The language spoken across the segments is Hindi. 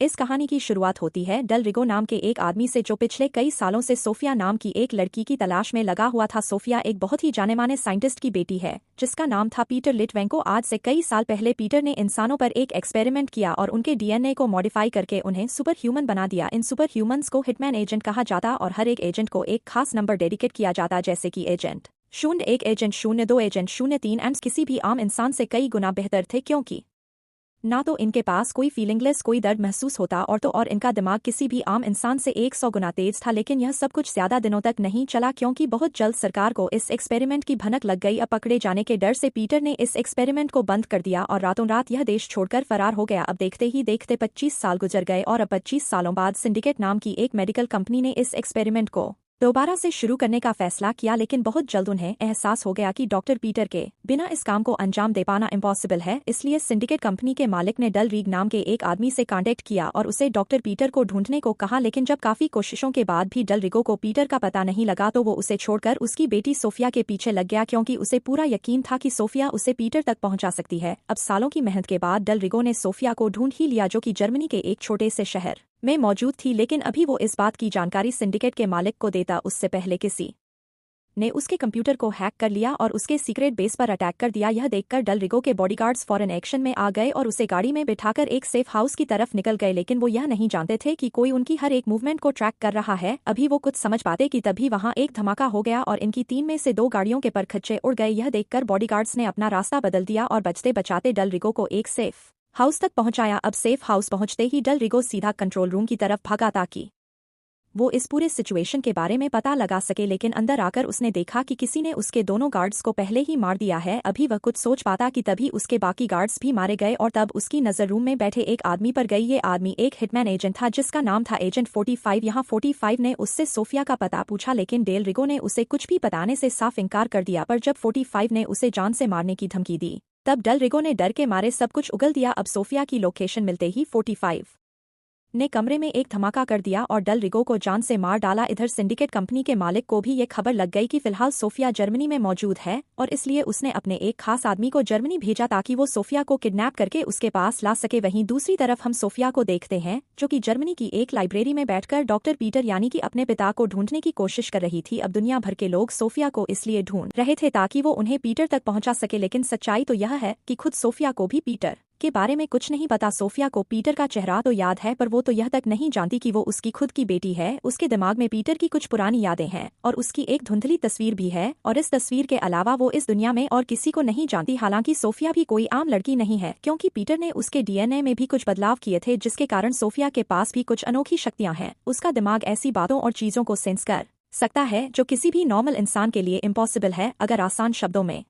इस कहानी की शुरुआत होती है डेल रिगो नाम के एक आदमी से जो पिछले कई सालों से सोफिया नाम की एक लड़की की तलाश में लगा हुआ था। सोफिया एक बहुत ही जाने माने साइंटिस्ट की बेटी है जिसका नाम था पीटर लिटवेंको। आज से कई साल पहले पीटर ने इंसानों पर एक एक्सपेरिमेंट किया और उनके डीएनए को मॉडिफाई करके उन्हें सुपर ह्यूमन बना दिया। इन सुपर ह्यूमंस को हिटमैन एजेंट कहा जाता और हर एक एजेंट को एक खास नंबर डेडिकेट किया जाता, जैसे कि एजेंट 01, एजेंट 02, एजेंट 03 एंड किसी भी आम इंसान से कई गुना बेहतर थे, क्योंकि ना तो इनके पास कोई फीलिंगलेस कोई दर्द महसूस होता और इनका दिमाग किसी भी आम इंसान से 100 गुना तेज था। लेकिन यह सब कुछ ज्यादा दिनों तक नहीं चला क्योंकि बहुत जल्द सरकार को इस एक्सपेरिमेंट की भनक लग गई। अब पकड़े जाने के डर से पीटर ने इस एक्सपेरिमेंट को बंद कर दिया और रातों रात यह देश छोड़कर फरार हो गया। अब देखते ही देखते 25 साल गुजर गए और अब 25 सालों बाद सिंडिकेट नाम की एक मेडिकल कंपनी ने इस एक्सपेरिमेंट को दोबारा से शुरू करने का फैसला किया। लेकिन बहुत जल्द उन्हें एहसास हो गया कि डॉक्टर पीटर के बिना इस काम को अंजाम दे पाना इम्पॉसिबल है। इसलिए सिंडिकेट कंपनी के मालिक ने डेल रीग नाम के एक आदमी से कांटेक्ट किया और उसे डॉक्टर पीटर को ढूंढने को कहा। लेकिन जब काफी कोशिशों के बाद भी डेल रिगो को पीटर का पता नहीं लगा तो वो उसे छोड़कर उसकी बेटी सोफिया के पीछे लग गया, क्योंकि उसे पूरा यकीन था कि सोफिया उसे पीटर तक पहुंचा सकती है। अब सालों की मेहनत के बाद डेल रिगो ने सोफिया को ढूंढ ही लिया, जो कि जर्मनी के एक छोटे से शहर में मौजूद थी। लेकिन अभी वो इस बात की जानकारी सिंडिकेट के मालिक को देता उससे पहले किसी ने उसके कंप्यूटर को हैक कर लिया और उसके सीक्रेट बेस पर अटैक कर दिया। यह देखकर डेल रिगो के बॉडीगार्ड्स फौरन एक्शन में आ गए और उसे गाड़ी में बिठाकर एक सेफ हाउस की तरफ निकल गए। लेकिन वो यह नहीं जानते थे कि कोई उनकी हर एक मूवमेंट को ट्रैक कर रहा है। अभी वो कुछ समझ पाते कि तभी वहां एक धमाका हो गया और इनकी 3 में से 2 गाड़ियों के परखच्चे उड़ गए। यह देखकर बॉडीगार्ड्स ने अपना रास्ता बदल दिया और बचते बचाते डेल रिगो को एक सेफ हाउस तक पहुंचाया। अब सेफ हाउस पहुंचते ही डेल रिगो सीधा कंट्रोल रूम की तरफ भागा ताकि वो इस पूरे सिचुएशन के बारे में पता लगा सके। लेकिन अंदर आकर उसने देखा कि किसी ने उसके दोनों गार्ड्स को पहले ही मार दिया है। अभी वह कुछ सोच पाता कि तभी उसके बाकी गार्ड्स भी मारे गए और तब उसकी नजर रूम में बैठे एक आदमी पर गई। ये आदमी एक हिटमैन एजेंट था जिसका नाम था एजेंट 45। यहाँ 45 ने उससे सोफिया का पता पूछा, लेकिन डेल रिगो ने उसे कुछ भी बताने से साफ इनकार कर दिया। पर जब 45 ने उसे जान से मारने की धमकी दी तब डेल रिगो ने डर के मारे सब कुछ उगल दिया। अब सोफिया की लोकेशन मिलते ही 45 ने कमरे में एक धमाका कर दिया और डेल रिगो को जान से मार डाला। इधर सिंडिकेट कंपनी के मालिक को भी ये खबर लग गई कि फिलहाल सोफिया जर्मनी में मौजूद है और इसलिए उसने अपने एक खास आदमी को जर्मनी भेजा ताकि वो सोफिया को किडनैप करके उसके पास ला सके। वहीं दूसरी तरफ हम सोफिया को देखते हैं जो कि जर्मनी की एक लाइब्रेरी में बैठकर डॉक्टर पीटर यानी कि अपने पिता को ढूंढने की कोशिश कर रही थी। अब दुनिया भर के लोग सोफिया को इसलिए ढूंढ रहे थे ताकि वो उन्हें पीटर तक पहुंचा सके। लेकिन सच्चाई तो यह है कि खुद सोफिया को भी पीटर के बारे में कुछ नहीं पता। सोफिया को पीटर का चेहरा तो याद है पर वो तो यह तक नहीं जानती कि वो उसकी खुद की बेटी है। उसके दिमाग में पीटर की कुछ पुरानी यादें हैं और उसकी एक धुंधली तस्वीर भी है और इस तस्वीर के अलावा वो इस दुनिया में और किसी को नहीं जानती। हालांकि सोफिया भी कोई आम लड़की नहीं है क्योंकि पीटर ने उसके डीएनए में भी कुछ बदलाव किए थे जिसके कारण सोफिया के पास भी कुछ अनोखी शक्तियां हैं। उसका दिमाग ऐसी बातों और चीजों को सेंस कर सकता है जो किसी भी नॉर्मल इंसान के लिए इम्पॉसिबल है। अगर आसान शब्दों में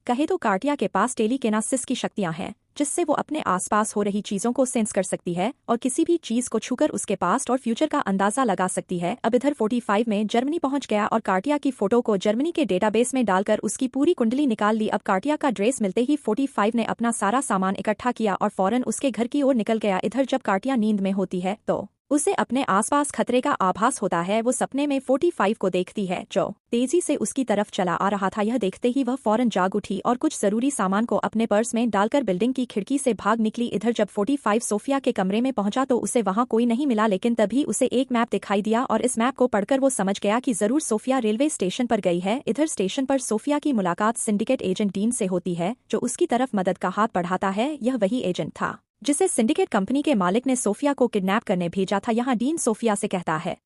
कहे तो कार्टिया के पास टेलीकिनेसिस की शक्तियां हैं जिससे वो अपने आसपास हो रही चीजों को सेंस कर सकती है और किसी भी चीज को छूकर उसके पास्ट और फ्यूचर का अंदाजा लगा सकती है। अब इधर 45 में जर्मनी पहुंच गया और कार्टिया की फोटो को जर्मनी के डेटाबेस में डालकर उसकी पूरी कुंडली निकाल ली। अब कार्टिया का ड्रेस मिलते ही 45 ने अपना सारा सामान इकट्ठा किया और फौरन उसके घर की ओर निकल गया। इधर जब कार्टिया नींद में होती है तो उसे अपने आसपास खतरे का आभास होता है। वो सपने में 45 को देखती है जो तेजी से उसकी तरफ चला आ रहा था। यह देखते ही वह फौरन जाग उठी और कुछ जरूरी सामान को अपने पर्स में डालकर बिल्डिंग की खिड़की से भाग निकली। इधर जब 45 सोफिया के कमरे में पहुंचा तो उसे वहां कोई नहीं मिला, लेकिन तभी उसे एक मैप दिखाई दिया और इस मैप को पढ़कर वो समझ गया कि जरूर सोफिया रेलवे स्टेशन पर गई है। इधर स्टेशन पर सोफिया की मुलाकात सिंडिकेट एजेंट डीन से होती है जो उसकी तरफ मदद का हाथ बढ़ाता है। यह वही एजेंट था जिसे सिंडिकेट कंपनी के मालिक ने सोफिया को किडनैप करने भेजा था। यहाँ डीन सोफिया से कहता है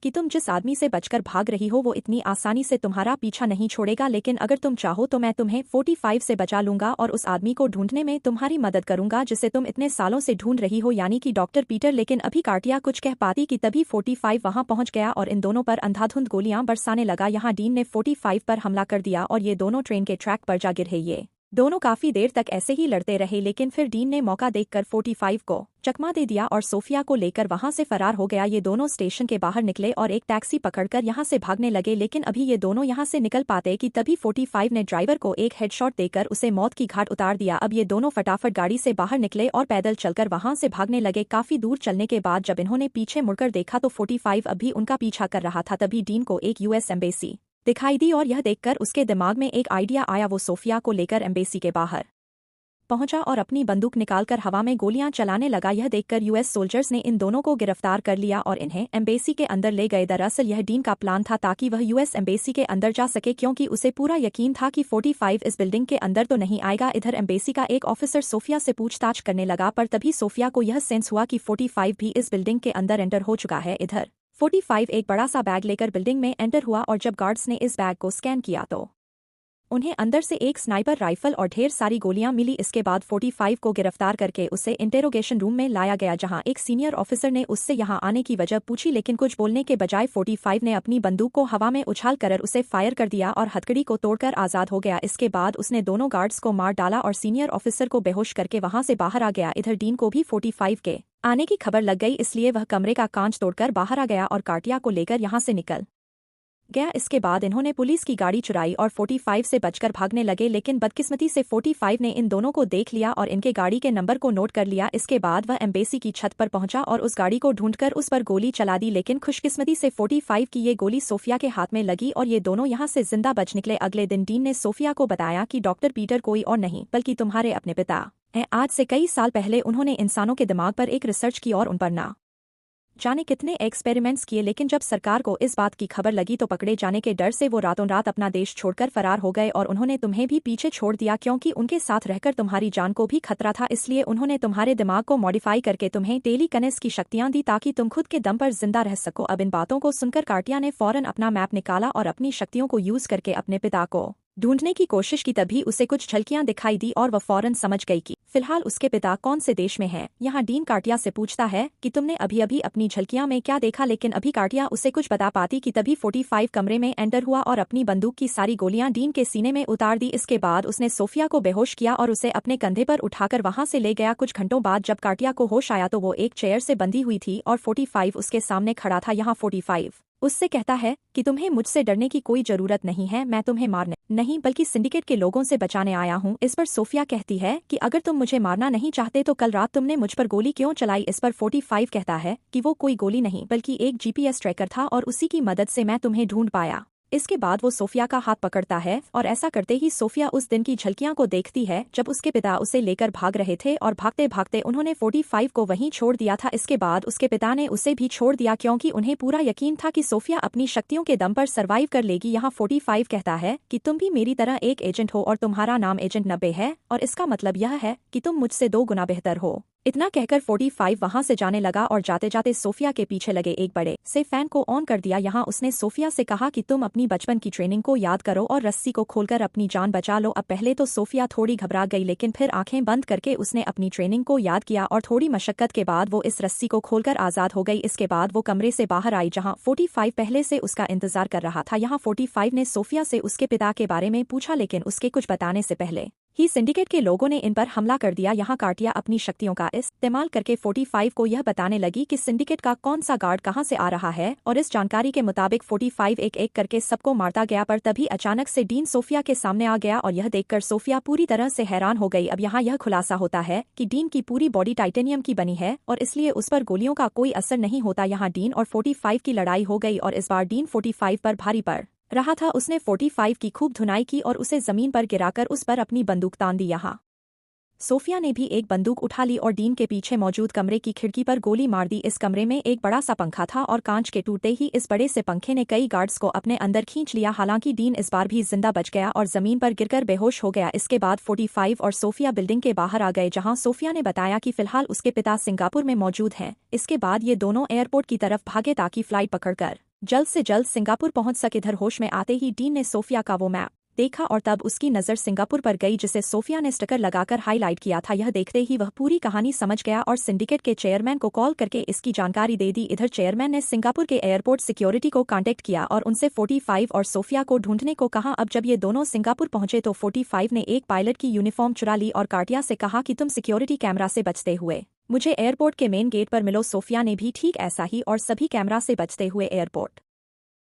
कि तुम जिस आदमी से बचकर भाग रही हो वो इतनी आसानी से तुम्हारा पीछा नहीं छोड़ेगा, लेकिन अगर तुम चाहो तो मैं तुम्हें 45 से बचा लूंगा और उस आदमी को ढूंढने में तुम्हारी मदद करूंगा जिसे तुम इतने सालों से ढूंढ रही हो, यानी कि डॉक्टर पीटर। लेकिन अभी कार्टिया कुछ कह पाती कि तभी 45 वहां पहुंच गया और इन दोनों पर अंधाधुंध गोलियां बरसाने लगा। यहाँ डीन ने 45 पर हमला कर दिया और ये दोनों ट्रेन के ट्रैक पर जा गिरे। ये दोनों काफी देर तक ऐसे ही लड़ते रहे, लेकिन फिर डीन ने मौका देखकर 45 को चकमा दे दिया और सोफिया को लेकर वहां से फरार हो गया। ये दोनों स्टेशन के बाहर निकले और एक टैक्सी पकड़कर यहां से भागने लगे, लेकिन अभी ये दोनों यहां से निकल पाते कि तभी 45 ने ड्राइवर को एक हेडशॉट देकर उसे मौत की घाट उतार दिया। अब ये दोनों फटाफट गाड़ी से बाहर निकले और पैदल चलकर वहां से भागने लगे। काफी दूर चलने के बाद जब इन्होंने पीछे मुड़कर देखा तो 45 अभी उनका पीछा कर रहा था। तभी डीन को एक यूएस एम्बेसी दिखाई दी और यह देखकर उसके दिमाग में एक आइडिया आया। वो सोफिया को लेकर एम्बेसी के बाहर पहुंचा और अपनी बंदूक निकालकर हवा में गोलियां चलाने लगा। यह देखकर यूएस सोल्जर्स ने इन दोनों को गिरफ्तार कर लिया और इन्हें एम्बेसी के अंदर ले गए। दरअसल यह डीन का प्लान था ताकि वह यूएस एम्बेसी के अंदर जा सके, क्योंकि उसे पूरा यकीन था कि 45 इस बिल्डिंग के अंदर तो नहीं आएगा। इधर एम्बेसी का एक ऑफिसर सोफिया से पूछताछ करने लगा, पर तभी सोफिया को यह सेंस हुआ कि 45 भी इस बिल्डिंग के अंदर एंटर हो चुका है। इधर 45 एक बड़ा सा बैग लेकर बिल्डिंग में एंटर हुआ और जब गार्ड्स ने इस बैग को स्कैन किया तो उन्हें अंदर से एक स्नाइपर राइफल और ढेर सारी गोलियां मिली। इसके बाद 45 को गिरफ्तार करके उसे इंटेरोगेशन रूम में लाया गया, जहां एक सीनियर ऑफिसर ने उससे यहां आने की वजह पूछी, लेकिन कुछ बोलने के बजाय 45 ने अपनी बंदूक को हवा में उछाल कर उसे फायर कर दिया और हथकड़ी को तोड़कर आजाद हो गया। इसके बाद उसने दोनों गार्ड्स को मार डाला और सीनियर ऑफिसर को बेहोश करके वहां से बाहर आ गया। इधर डीन को भी 45 के आने की खबर लग गई, इसलिए वह कमरे का कांच तोड़कर बाहर आ गया और कार्टिया को लेकर यहां से निकल गया। इसके बाद इन्होंने पुलिस की गाड़ी चुराई और 45 से बचकर भागने लगे, लेकिन बदकिस्मती से 45 ने इन दोनों को देख लिया और इनके गाड़ी के नंबर को नोट कर लिया। इसके बाद वह एम्बेसी की छत पर पहुंचा और उस गाड़ी को ढूंढकर उस पर गोली चला दी, लेकिन खुशकिस्मती से 45 की ये गोली सोफिया के हाथ में लगी और ये दोनों यहां से जिंदा बच निकले। अगले दिन डीन ने सोफिया को बताया कि डॉक्टर पीटर कोई और नहीं बल्कि तुम्हारे अपने पिता हैं। आज से कई साल पहले उन्होंने इंसानों के दिमाग पर एक रिसर्च की और उन पर ना जाने कितने एक्सपेरिमेंट्स किए, लेकिन जब सरकार को इस बात की खबर लगी तो पकड़े जाने के डर से वो रातों रात अपना देश छोड़कर फरार हो गए और उन्होंने तुम्हें भी पीछे छोड़ दिया, क्योंकि उनके साथ रहकर तुम्हारी जान को भी खतरा था। इसलिए उन्होंने तुम्हारे दिमाग को मॉडिफाई करके तुम्हें टेलीकिनेसिस की शक्तियां दी ताकि तुम खुद के दम पर जिंदा रह सको। अब इन बातों को सुनकर कार्टिया ने फौरन अपना मैप निकाला और अपनी शक्तियों को यूज करके अपने पिता को ढूंढने की कोशिश की। तभी उसे कुछ झलकियां दिखाई दी और वह फौरन समझ गई कि फिलहाल उसके पिता कौन से देश में हैं। यहाँ डीन कार्टिया से पूछता है कि तुमने अभी अभी अपनी झलकियां में क्या देखा, लेकिन अभी कार्टिया उसे कुछ बता पाती कि तभी 45 कमरे में एंटर हुआ और अपनी बंदूक की सारी गोलियां डीन के सीने में उतार दी। इसके बाद उसने सोफिया को बेहोश किया और उसे अपने कंधे पर उठाकर वहां से ले गया। कुछ घंटों बाद जब कार्टिया को होश आया तो वो एक चेयर से बंधी हुई थी और 45 उसके सामने खड़ा था। यहाँ 45 उससे कहता है कि तुम्हें मुझसे डरने की कोई जरूरत नहीं है, मैं तुम्हें मारने नहीं बल्कि सिंडिकेट के लोगों से बचाने आया हूँ। इस पर सोफिया कहती है कि अगर तुम मुझे मारना नहीं चाहते तो कल रात तुमने मुझ पर गोली क्यों चलाई। इस पर 45 कहता है कि वो कोई गोली नहीं बल्कि एक जीपीएस ट्रैकर था और उसी की मदद से मैं तुम्हें ढूंढ पाया। इसके बाद वो सोफिया का हाथ पकड़ता है और ऐसा करते ही सोफिया उस दिन की झलकियां को देखती है जब उसके पिता उसे लेकर भाग रहे थे और भागते भागते उन्होंने 45 को वहीं छोड़ दिया था। इसके बाद उसके पिता ने उसे भी छोड़ दिया क्योंकि उन्हें पूरा यकीन था कि सोफिया अपनी शक्तियों के दम पर सरवाइव कर लेगी। यहाँ 45 कहता है कि तुम भी मेरी तरह एक एजेंट हो और तुम्हारा नाम एजेंट 90 है और इसका मतलब यह है कि तुम मुझसे 2 गुना बेहतर हो। इतना कहकर 45 वहां से जाने लगा और जाते जाते सोफिया के पीछे लगे एक बड़े से फैन को ऑन कर दिया। यहाँ उसने सोफिया से कहा कि तुम अपनी बचपन की ट्रेनिंग को याद करो और रस्सी को खोलकर अपनी जान बचा लो। अब पहले तो सोफिया थोड़ी घबरा गई, लेकिन फिर आंखें बंद करके उसने अपनी ट्रेनिंग को याद किया और थोड़ी मशक्कत के बाद वो इस रस्सी को खोलकर आजाद हो गई। इसके बाद वो कमरे से बाहर आई जहाँ 45 पहले से उसका इंतजार कर रहा था। यहाँ 45 ने सोफिया से उसके पिता के बारे में पूछा, लेकिन उसके कुछ बताने से पहले ही सिंडिकेट के लोगों ने इन पर हमला कर दिया। यहाँ कार्टिया अपनी शक्तियों का इस्तेमाल करके 45 को यह बताने लगी कि सिंडिकेट का कौन सा गार्ड कहां से आ रहा है और इस जानकारी के मुताबिक 45 एक एक करके सबको मारता गया। पर तभी अचानक से डीन सोफिया के सामने आ गया और यह देखकर सोफिया पूरी तरह से हैरान हो गई। अब यहाँ यह खुलासा होता है कि डीन की पूरी बॉडी टाइटेनियम की बनी है और इसलिए उस पर गोलियों का कोई असर नहीं होता। यहाँ डीन और 45 की लड़ाई हो गई और इस बार डीन 45 पर भारी पड़ रहा था। उसने 45 की खूब धुनाई की और उसे जमीन पर गिराकर उस पर अपनी बंदूक तान दी। यहाँ सोफिया ने भी एक बंदूक उठा ली और डीन के पीछे मौजूद कमरे की खिड़की पर गोली मार दी। इस कमरे में एक बड़ा सा पंखा था और कांच के टूटते ही इस बड़े से पंखे ने कई गार्ड्स को अपने अंदर खींच लिया। हालांकि डीन इस बार भी जिंदा बच गया और जमीन पर गिरकर बेहोश हो गया। इसके बाद 45 और सोफिया बिल्डिंग के बाहर आ गए, जहां सोफिया ने बताया कि फिलहाल उसके पिता सिंगापुर में मौजूद हैं। इसके बाद ये दोनों एयरपोर्ट की तरफ भागे ताकि फ्लाइट पकड़कर जल्द से जल्द सिंगापुर पहुंच सके। इधर होश में आते ही डीन ने सोफिया का वो मैप देखा और तब उसकी नज़र सिंगापुर पर गई, जिसे सोफिया ने स्टिकर लगाकर हाईलाइट किया था। यह देखते ही वह पूरी कहानी समझ गया और सिंडिकेट के चेयरमैन को कॉल करके इसकी जानकारी दे दी। इधर चेयरमैन ने सिंगापुर के एयरपोर्ट सिक्योरिटी को कांटेक्ट किया और उनसे 45 और सोफिया को ढूंढने को कहा। अब जब ये दोनों सिंगापुर पहुंचे तो 45 ने एक पायलट की यूनिफॉर्म चुरा ली और कार्टिया से कहा कि तुम सिक्योरिटी कैमरा से बचते हुए मुझे एयरपोर्ट के मेन गेट पर मिलो। सोफिया ने भी ठीक ऐसा ही और सभी कैमरा से बचते हुए एयरपोर्ट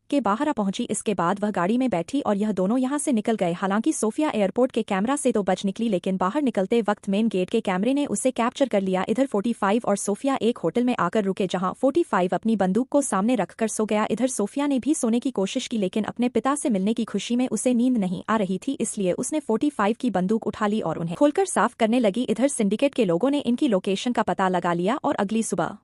के बाहर आ पहुंची। इसके बाद वह गाड़ी में बैठी और यह दोनों यहां से निकल गए। हालांकि सोफिया एयरपोर्ट के कैमरा से तो बच निकली, लेकिन बाहर निकलते वक्त मेन गेट के कैमरे ने उसे कैप्चर कर लिया। इधर 45 और सोफिया एक होटल में आकर रुके, जहां 45 अपनी बंदूक को सामने रखकर सो गया। इधर सोफिया ने भी सोने की कोशिश की, लेकिन अपने पिता से मिलने की खुशी में उसे नींद नहीं आ रही थी, इसलिए उसने 45 की बंदूक उठा ली और उन्हें खोलकर साफ करने लगी। इधर सिंडिकेट के लोगों ने इनकी लोकेशन का पता लगा लिया और अगली सुबह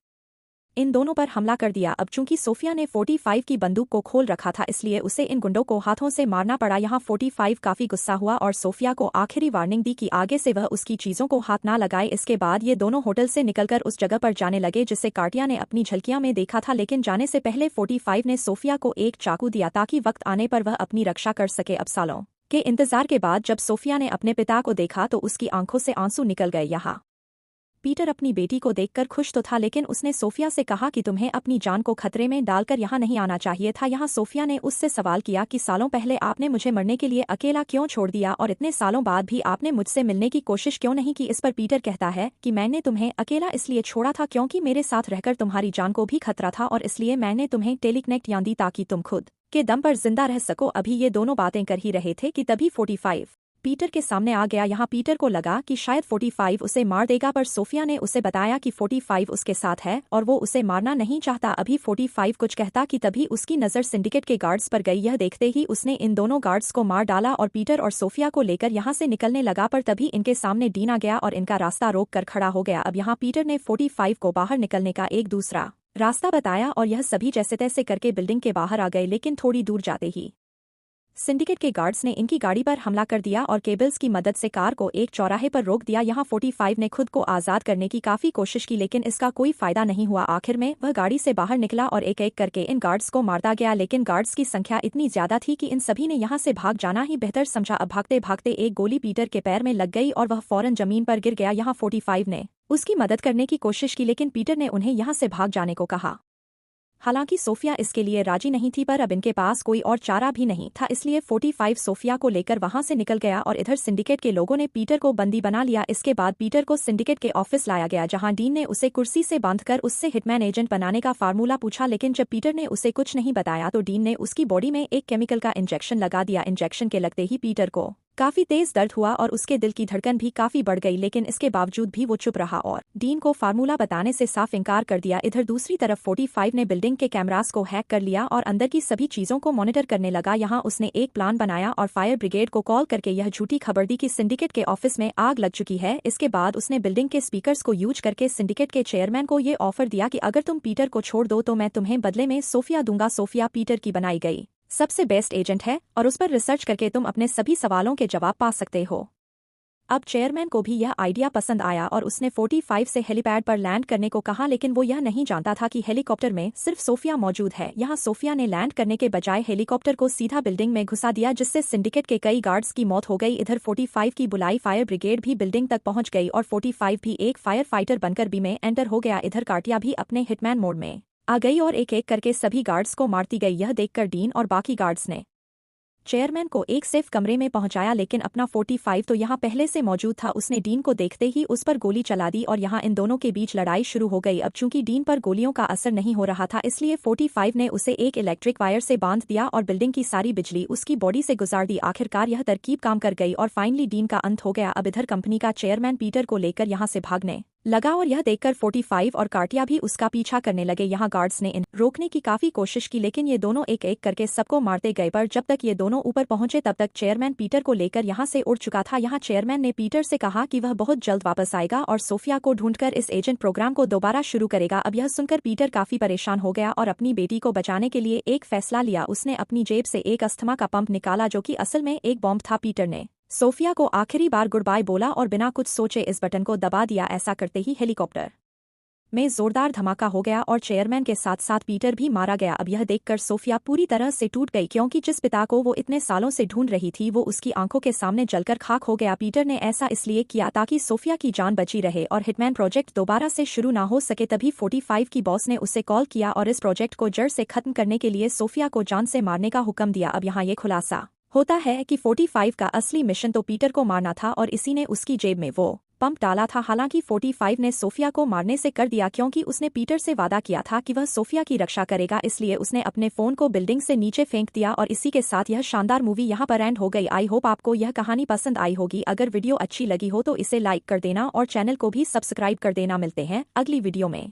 इन दोनों पर हमला कर दिया। अब चूंकि सोफिया ने 45 की बंदूक को खोल रखा था, इसलिए उसे इन गुंडों को हाथों से मारना पड़ा। यहाँ 45 काफी गुस्सा हुआ और सोफिया को आखिरी वार्निंग दी कि आगे से वह उसकी चीजों को हाथ ना लगाए। इसके बाद ये दोनों होटल से निकलकर उस जगह पर जाने लगे जिसे कार्टिया ने अपनी झलकियां में देखा था, लेकिन जाने से पहले 45 ने सोफिया को एक चाकू दिया ताकि वक्त आने पर वह अपनी रक्षा कर सके। अब सालों के इंतजार के बाद जब सोफिया ने अपने पिता को देखा तो उसकी आंखों से आंसू निकल गए। यहाँ पीटर अपनी बेटी को देखकर खुश तो था, लेकिन उसने सोफिया से कहा कि तुम्हें अपनी जान को खतरे में डालकर यहाँ नहीं आना चाहिए था। यहाँ सोफिया ने उससे सवाल किया कि सालों पहले आपने मुझे मरने के लिए अकेला क्यों छोड़ दिया और इतने सालों बाद भी आपने मुझसे मिलने की कोशिश क्यों नहीं की। इस पर पीटर कहता है कि मैंने तुम्हें अकेला इसलिए छोड़ा था क्योंकि मेरे साथ रहकर तुम्हारी जान को भी खतरा था, और इसलिए मैंने तुम्हें टेलीकनेक्ट यान दी ताकि तुम खुद के दम पर जिंदा रह सको। अभी ये दोनों बातें कर ही रहे थे कि तभी 45 पीटर के सामने आ गया। यहाँ पीटर को लगा कि शायद 45 उसे मार देगा, पर सोफिया ने उसे बताया कि 45 उसके साथ है और वो उसे मारना नहीं चाहता। अभी 45 कुछ कहता कि तभी उसकी नज़र सिंडिकेट के गार्ड्स पर गई। यह देखते ही उसने इन दोनों गार्ड्स को मार डाला और पीटर और सोफिया को लेकर यहाँ से निकलने लगा, पर तभी इनके सामने डीन आ गया और इनका रास्ता रोक कर खड़ा हो गया। अब यहाँ पीटर ने 45 को बाहर निकलने का एक दूसरा रास्ता बताया और यह सभी जैसे तैसे करके बिल्डिंग के बाहर आ गए, लेकिन थोड़ी दूर जाते ही सिंडिकेट के गार्ड्स ने इनकी गाड़ी पर हमला कर दिया और केबल्स की मदद से कार को एक चौराहे पर रोक दिया। यहाँ 45 ने खुद को आज़ाद करने की काफी कोशिश की, लेकिन इसका कोई फायदा नहीं हुआ। आखिर में वह गाड़ी से बाहर निकला और एक एक करके इन गार्ड्स को मारता गया, लेकिन गार्ड्स की संख्या इतनी ज्यादा थी कि इन सभी ने यहाँ से भाग जाना ही बेहतर समझा। अब भागते भागते एक गोली पीटर के पैर में लग गई और वह फौरन जमीन पर गिर गया। यहाँ 45 ने उसकी मदद करने की कोशिश की, लेकिन पीटर ने उन्हें यहाँ से भाग जाने को कहा। हालांकि सोफिया इसके लिए राजी नहीं थी, पर अब इनके पास कोई और चारा भी नहीं था, इसलिए 45 सोफिया को लेकर वहां से निकल गया और इधर सिंडिकेट के लोगों ने पीटर को बंदी बना लिया। इसके बाद पीटर को सिंडिकेट के ऑफिस लाया गया, जहां डीन ने उसे कुर्सी से बांधकर उससे हिटमैन एजेंट बनाने का फार्मूला पूछा, लेकिन जब पीटर ने उसे कुछ नहीं बताया तो डीन ने उसकी बॉडी में एक केमिकल का इंजेक्शन लगा दिया। इंजेक्शन के लगते ही पीटर को काफी तेज दर्द हुआ और उसके दिल की धड़कन भी काफी बढ़ गई, लेकिन इसके बावजूद भी वो चुप रहा और डीन को फार्मूला बताने से साफ इंकार कर दिया। इधर दूसरी तरफ 45 ने बिल्डिंग के कैमरास को हैक कर लिया और अंदर की सभी चीजों को मॉनिटर करने लगा। यहाँ उसने एक प्लान बनाया और फायर ब्रिगेड को कॉल करके यह झूठी खबर दी कि सिंडिकेट के ऑफिस में आग लग चुकी है। इसके बाद उसने बिल्डिंग के स्पीकर्स को यूज करके सिंडिकेट के चेयरमैन को ये ऑफर दिया कि अगर तुम पीटर को छोड़ दो तो मैं तुम्हें बदले में सोफिया दूंगा। सोफिया पीटर की बनाई गई सबसे बेस्ट एजेंट है और उस पर रिसर्च करके तुम अपने सभी सवालों के जवाब पा सकते हो। अब चेयरमैन को भी यह आइडिया पसंद आया और उसने 45 से हेलीपैड पर लैंड करने को कहा, लेकिन वो यह नहीं जानता था कि हेलीकॉप्टर में सिर्फ सोफिया मौजूद है। यहाँ सोफिया ने लैंड करने के बजाय हेलीकॉप्टर को सीधा बिल्डिंग में घुसा दिया, जिससे सिंडिकेट के कई गार्ड्स की मौत हो गई। इधर 45 की बुलाई फायर ब्रिगेड भी बिल्डिंग तक पहुंच गई और 45 भी एक फायर फाइटर बनकर बी में एंटर हो गया। इधर कार्टिया भी अपने हिटमैन मोड में आ गई और एक एक करके सभी गार्ड्स को मारती गई। यह देखकर डीन और बाकी गार्ड्स ने चेयरमैन को एक सेफ कमरे में पहुंचाया, लेकिन अपना 45 तो यहाँ पहले से मौजूद था। उसने डीन को देखते ही उस पर गोली चला दी और यहाँ इन दोनों के बीच लड़ाई शुरू हो गई। अब चूंकि डीन पर गोलियों का असर नहीं हो रहा था, इसलिए 45 ने उसे एक इलेक्ट्रिक वायर से बांध दिया और बिल्डिंग की सारी बिजली उसकी बॉडी से गुजार दी। आखिरकार यह तरकीब काम कर गई और फाइनली डीन का अंत हो गया। अब इधर कंपनी का चेयरमैन पीटर को लेकर यहाँ से भागने लगा और यह देखकर 45 और कार्टिया भी उसका पीछा करने लगे। यहाँ गार्ड्स ने इन रोकने की काफी कोशिश की, लेकिन ये दोनों एक एक करके सबको मारते गए, पर जब तक ये दोनों ऊपर पहुंचे तब तक चेयरमैन पीटर को लेकर यहाँ से उड़ चुका था। यहाँ चेयरमैन ने पीटर से कहा कि वह बहुत जल्द वापस आएगा और सोफिया को ढूंढकर इस एजेंट प्रोग्राम को दोबारा शुरू करेगा। अब यह सुनकर पीटर काफी परेशान हो गया और अपनी बेटी को बचाने के लिए एक फैसला लिया। उसने अपनी जेब से एक अस्थमा का पंप निकाला, जो कि असल में एक बॉम्ब था। पीटर ने सोफिया को आखिरी बार गुड बाय बोला और बिना कुछ सोचे इस बटन को दबा दिया। ऐसा करते ही हेलीकॉप्टर में जोरदार धमाका हो गया और चेयरमैन के साथ साथ पीटर भी मारा गया। अब यह देखकर सोफिया पूरी तरह से टूट गई, क्योंकि जिस पिता को वो इतने सालों से ढूंढ रही थी वो उसकी आंखों के सामने जलकर खाक हो गया। पीटर ने ऐसा इसलिए किया ताकि सोफिया की जान बची रहे और हिटमैन प्रोजेक्ट दोबारा से शुरू ना हो सके। तभी 45 की बॉस ने उसे कॉल किया और इस प्रोजेक्ट को जड़ से खत्म करने के लिए सोफिया को जान से मारने का हुक्म दिया। अब यहाँ ये खुलासा होता है कि 45 का असली मिशन तो पीटर को मारना था और इसी ने उसकी जेब में वो पंप डाला था। हालांकि 45 ने सोफिया को मारने से कर दिया क्योंकि उसने पीटर से वादा किया था कि वह सोफिया की रक्षा करेगा, इसलिए उसने अपने फोन को बिल्डिंग से नीचे फेंक दिया। और इसी के साथ यह शानदार मूवी यहाँ पर एंड हो गई। आई होप आपको यह कहानी पसंद आई होगी। अगर वीडियो अच्छी लगी हो तो इसे लाइक कर देना और चैनल को भी सब्सक्राइब कर देना। मिलते हैं अगली वीडियो में।